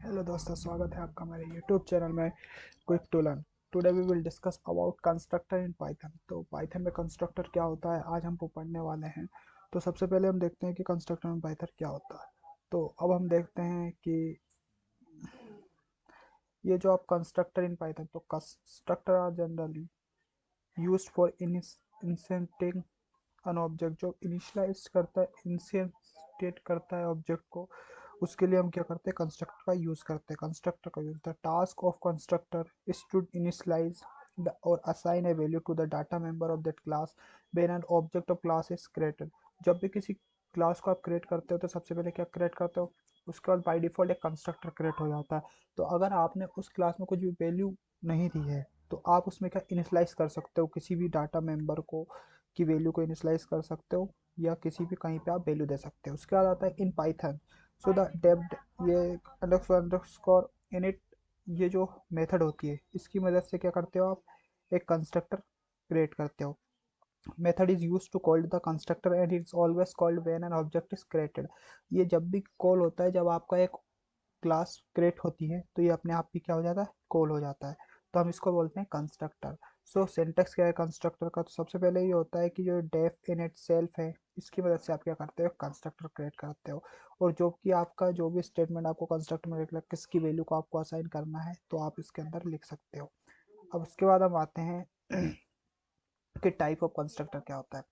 Hello दोस्तों, स्वागत है आपका हमारे यूट्यूब चैनल में quick to learn. Today we will discuss about constructor in Python. तो पाइथन में कंस्ट्रक्टर क्या होता है आज हम वो पढ़ने वाले हैं। तो सबसे पहले हम देखते हैं कि कंस्ट्रक्टर में पाइथन क्या होता है। तो अब हम देखते हैं कि ये जो आप कंस्ट्रक्टर इन पाइथन, तो constructor are generally used for instantiating an object. जो इनिशियलाइज करता है, इनिशिएट करता है ऑब्जेक्ट को, उसके लिए हम क्या करते हैं, कंस्ट्रक्टर का यूज करते हैं। कंस्ट्रक्टर का use, the task of constructor is to initialise और assign a value to the data member of that class when an object of class is created. जब भी किसी क्लास को आप क्रिएट करते हो तो सबसे पहले क्या क्रिएट करते हो, उसके बाद बाय डिफॉल्ट एक कंस्ट्रक्टर क्रिएट हो जाता है। तो अगर आपने उस क्लास में कुछ भी वैल्यू नहीं दी है तो आप उसमें क्या इनिशियलाइज कर सकते हो, किसी भी डाटा मेंबर को की वैल्यू को इनिशियलाइज कर सकते हो या किसी भी कहीं पे आप वैल्यू दे सकते हो। उसके बाद आता है in Python. So the depth, ये अंडरस्कोर इनिट, ये जो मेथड होती है इसकी मदद से क्या करते हो, आप एक कंस्ट्रक्टर क्रिएट करते हो। Method is use to call the constructor and it's always called when an object is created. ये जब भी कॉल होता है, जब आपका एक क्लास क्रिएट होती है तो ये अपने आप ही क्या हो जाता है, कॉल हो जाता है। तो हम इसको बोलते हैं कंस्ट्रक्टर। सो सिंटेक्स क्या है कंस्ट्रक्टर का, तो सबसे पहले ये होता है कि जो डेफ इन इट सेल्फ है, इसकी मदद से आप क्या करते हो, कंस्ट्रक्टर क्रिएट करते हो। और जो कि आपका जो भी स्टेटमेंट आपको कंस्ट्रक्टर में लिखना है, किसकी वैल्यू को आपको असाइन करना है, तो आप इसके अंदर लिख सकते हो। अब उसके बाद हम आते हैं कि टाइप ऑफ कंस्ट्रक्टर क्या होता है।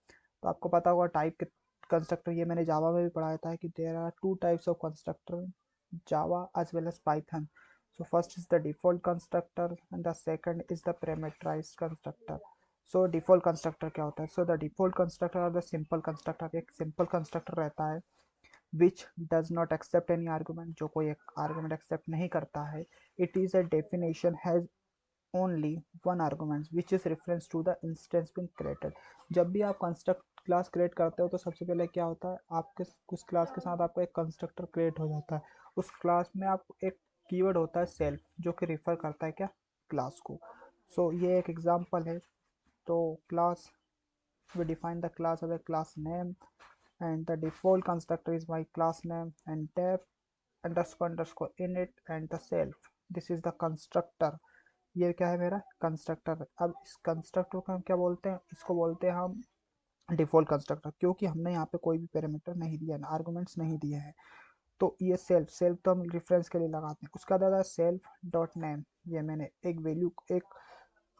तो आपको पता होगा टाइप के कंस्ट्रक्टर, ये मैंने जावा में भी पढ़ाया था कि there are two types of constructor Java as well as Python. So first is the default constructor and the second is the parameterized constructor. So default constructor क्या होता है, so the default constructor or the simple constructor, एक simple constructor रहता है which does not accept any argument, जो कोई एक argument accept नहीं करता है। It is a definition has only one argument which is reference to the instance being created। जब भी आप कंस्ट्रक्ट क्लास क्रिएट करते हो तो सबसे पहले क्या होता है, आपके उस क्लास के साथ आपको एक कंस्ट्रक्टर क्रिएट हो जाता है। उस क्लास में आप एक कीवर्ड होता है सेल्फ, जो कि रिफर करता है क्या, क्लास को। सो ये एक एग्जांपल है। तो class, we define the class as a class name and the default constructor is my class name and tab underscore init and the self, this is the constructor। ये क्या है, मेरा कंस्ट्रक्टर। अब इस कंस्ट्रक्टर को हम क्या बोलते हैं, इसको बोलते हैं हम डिफॉल्ट कंस्ट्रक्टर, क्योंकि हमने यहाँ पे कोई भी पैरामीटर नहीं दिया है, आर्गुमेंट्स नहीं दिए हैं। तो ये सेल्फ सेल्फ तो हम रेफरेंस के लिए लगाते हैं। उसका दादा सेल्फ डॉट नेम, ये मैंने एक वैल्यू, एक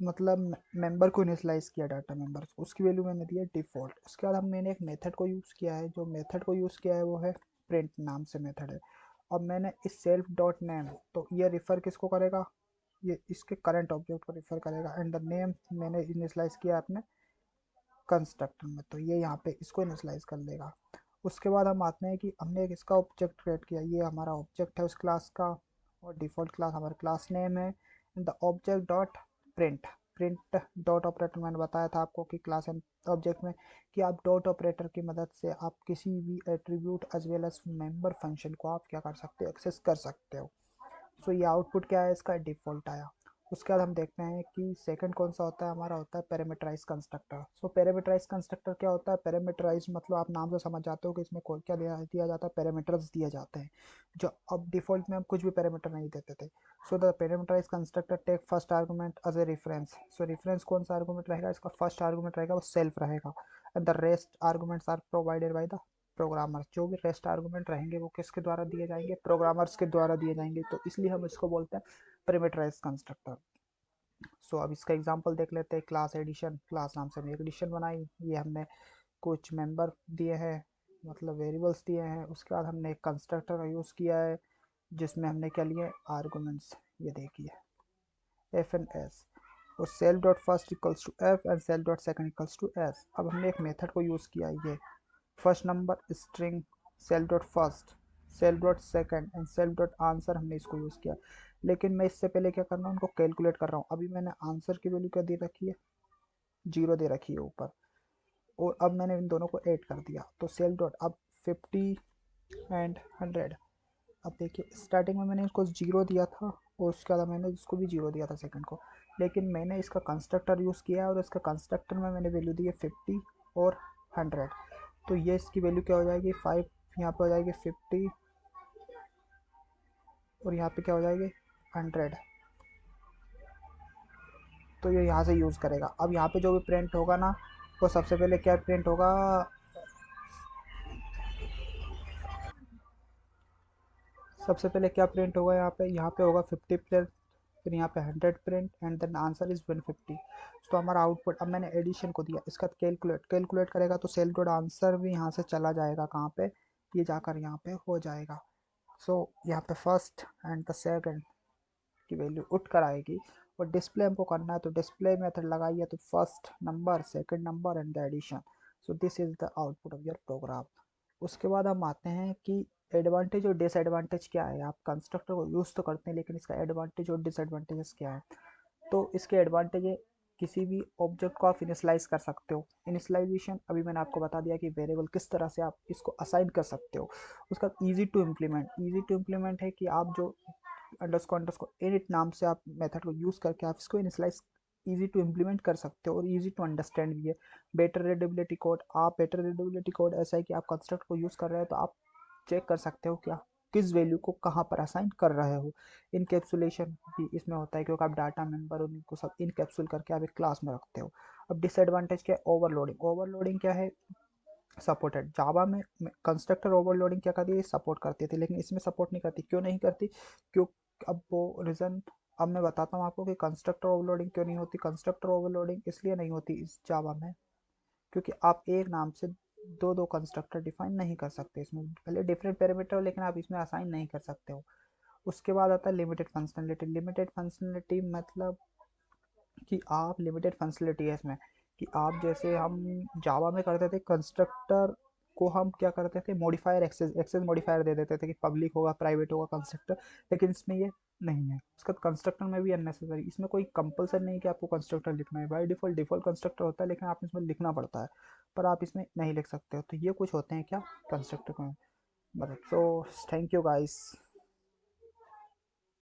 मतलब मेंबर को इनिशियलाइज किया, डाटा मेंबर, उसकी वैल्यू मैंने दी है डिफॉल्ट। उसके बाद हम मैंने एक मेथड को यूज़ किया है, जो मेथड को यूज़ किया है वो है प्रिंट नाम से मेथड है। अब मैंने इस सेल्फ डॉट नेम, तो ये रिफ़र किसको करेगा, ये इसके करंट ऑब्जेक्ट को रिफ़र करेगा। एंड द नेम मैंने इनिशियलाइज किया अपने कंस्ट्रक्टर में, तो ये यहाँ पे इसको इनिशियलाइज कर लेगा। उसके बाद हम आते हैं कि हमने एक इसका ऑब्जेक्ट क्रिएट किया, ये हमारा ऑब्जेक्ट है उस क्लास का, और डिफॉल्ट क्लास हमारा क्लास नेम है। The object dot print, print dot operator मैंने बताया था आपको कि क्लास एंड ऑब्जेक्ट में, कि आप डॉट ऑपरेटर की मदद से आप किसी भी attribute as well as member function को आप क्या कर सकते हो, एक्सेस कर सकते हो। सो ये आउटपुट क्या है, इसका डिफॉल्ट आया। उसके बाद हम देखते हैं कि सेकंड कौन सा होता है, हमारा होता है पैरामीटराइज कंस्ट्रक्टर। सो पैरामीटराइज कंस्ट्रक्टर क्या होता है, पैरामीटराइज मतलब आप नाम से समझ जाते हो कि इसमें कोई क्या दिया जाता है, पैरामीटर्स दिए जाते हैं। जो अब डिफॉल्ट में हम कुछ भी पैरामीटर नहीं देते थे। So the parameterize constructor take first argument as a reference. So reference कौन सा आर्गूमेंट रहेगा, इसका फर्स्ट आर्गूमेंट रहेगा वो सेल्फ रहेगा। And the rest arguments are provided by the programmers. जो भी रेस्ट आर्गूमेंट रहेंगे वो किसके द्वारा दिए जाएंगे, प्रोग्रामर्स के द्वारा दिए जाएंगे। तो इसलिए हम इसको बोलते हैं पैरामीटराइज कंस्ट्रक्टर। सो अब इसका एग्जांपल देख लेते हैं। क्लास एडिशन, क्लास नाम से हमने एक एडिशन बनाई, ये हमने कुछ मेंबर दिए हैं, मतलब वेरिएबल्स दिए हैं। उसके बाद हमने एक कंस्ट्रक्टर का यूज़ किया है जिसमें हमने क्या लिए, आर्गूमेंट्स, ये देखिए एफ एंड एस। और self dot first equals to F and self dot second equals to S. अब हमने एक मेथड को यूज़ किया, ये first number string self dot first, self dot second and self dot answer, हमने इसको use किया। लेकिन मैं इससे पहले क्या कर रहा हूँ, उनको कैलकुलेट कर रहा हूँ। अभी मैंने आंसर की वैल्यू क्या दे रखी है, जीरो दे रखी है ऊपर, और अब मैंने इन दोनों को ऐड कर दिया। तो सेल्फ डॉट अब 50 एंड 100। अब देखिए स्टार्टिंग में मैंने इसको जीरो दिया था और उसके बाद मैंने इसको भी जीरो दिया था सेकंड को, लेकिन मैंने इसका कंस्ट्रक्टर यूज़ किया है और इसका कंस्ट्रक्टर में मैंने वैल्यू दी है 50 और 100। तो ये इसकी वैल्यू क्या हो जाएगी, 5 यहाँ पर हो जाएगी 50 और यहाँ पे क्या हो जाएगी 100, तो ये यहाँ से यूज़ करेगा। अब यहाँ पे जो भी प्रिंट होगा ना, वो सबसे पहले क्या प्रिंट होगा, सबसे पहले क्या प्रिंट होगा यहाँ पे होगा 50 प्रिंट, फिर यहाँ पे 100 print and then answer is 150। तो हमारा आउटपुट, अब मैंने एडिशन को दिया, इसका कैलकुलेट करेगा तो सेल डॉट आंसर भी यहाँ से चला जाएगा कहाँ पे, ये जाकर यहाँ पे हो जाएगा। सो यहाँ पे फर्स्ट एंड द सेकंड की वैल्यू उठ कर आएगी। और डिस्प्ले हमको करना है तो डिस्प्ले मेथड लगाइए, तो first number, second number and the addition. So this is the output of your program. उसके बाद हम आते हैं कि एडवांटेज और डिसएडवांटेज क्या है। आप कंस्ट्रक्टर को यूज़ तो करते हैं, लेकिन इसका एडवांटेज और डिसएडवांटेजेस क्या है। तो इसके एडवांटेज है, किसी भी ऑब्जेक्ट को आप इनिशलाइज कर सकते हो। इनिशलाइजेशन अभी मैंने आपको बता दिया कि वेरिएबल किस तरह से आप इसको असाइन कर सकते हो। उसका ईजी टू इम्प्लीमेंट है कि आप जो अंडरस्को इनिट नाम से आप मेथड को यूज़ करके आप इसको इनिशलाइज ईजी टू इम्प्लीमेंट कर सकते हो, और ईजी टू अंडरस्टैंड भी है। बेटर रीडेबिलिटी कोड, आप बेटर रीडेबिलिटी कोड ऐसा है कि आप कंस्ट्रक्ट को यूज़ कर रहे हो तो आप चेक कर सकते हो क्या किस वैल्यू को कहाँ पर असाइन कर रहे हो। इनकेप्सुलेशन भी इसमें होता है, क्योंकि आप डाटा मेंबर उनको सब इनकेप्सुल करके आप एक क्लास में रखते हो। अब डिसएडवांटेज क्या है, ओवरलोडिंग। ओवरलोडिंग क्या है, सपोर्टेड जावा में कंस्ट्रक्टर ओवरलोडिंग क्या करती है, सपोर्ट करती थी, लेकिन इसमें सपोर्ट नहीं करती। क्यों नहीं करती, क्यों, अब वो रीज़न अब मैं बताता हूँ आपको कि कंस्ट्रक्टर ओवरलोडिंग क्यों नहीं होती। कंस्ट्रक्टर ओवरलोडिंग इसलिए नहीं होती इस जावा में, क्योंकि आप एक नाम से दो दो कंस्ट्रक्टर डिफाइन नहीं कर सकते। इसमें पहले डिफरेंट पैरामीटर हो, लेकिन आप इसमें असाइन नहीं कर सकते हो। उसके बाद आता है लिमिटेड फंक्शनलिटी। लिमिटेड फंक्शनलिटी मतलब कि आप लिमिटेड फंक्शनलिटी है इसमें, कि आप जैसे हम जावा में करते थे कंस्ट्रक्टर को हम क्या करते थे, मॉडिफायर एक्सेस मॉडिफायर दे देते थे कि पब्लिक होगा प्राइवेट होगा कंस्ट्रक्टर, लेकिन इसमें ये नहीं है। उसका कंस्ट्रक्टर में भी अननेसेसरी, इसमें कोई कंपलसरी नहीं कि आपको कंस्ट्रक्टर लिखना है। बाय डिफॉल्ट डिफॉल्ट कंस्ट्रक्टर होता है, लेकिन आप इसमें लिखना पड़ता है, पर आप इसमें नहीं लिख सकते हो। तो ये कुछ होते हैं क्या कंस्ट्रक्टर को मतलब। So thank you guys.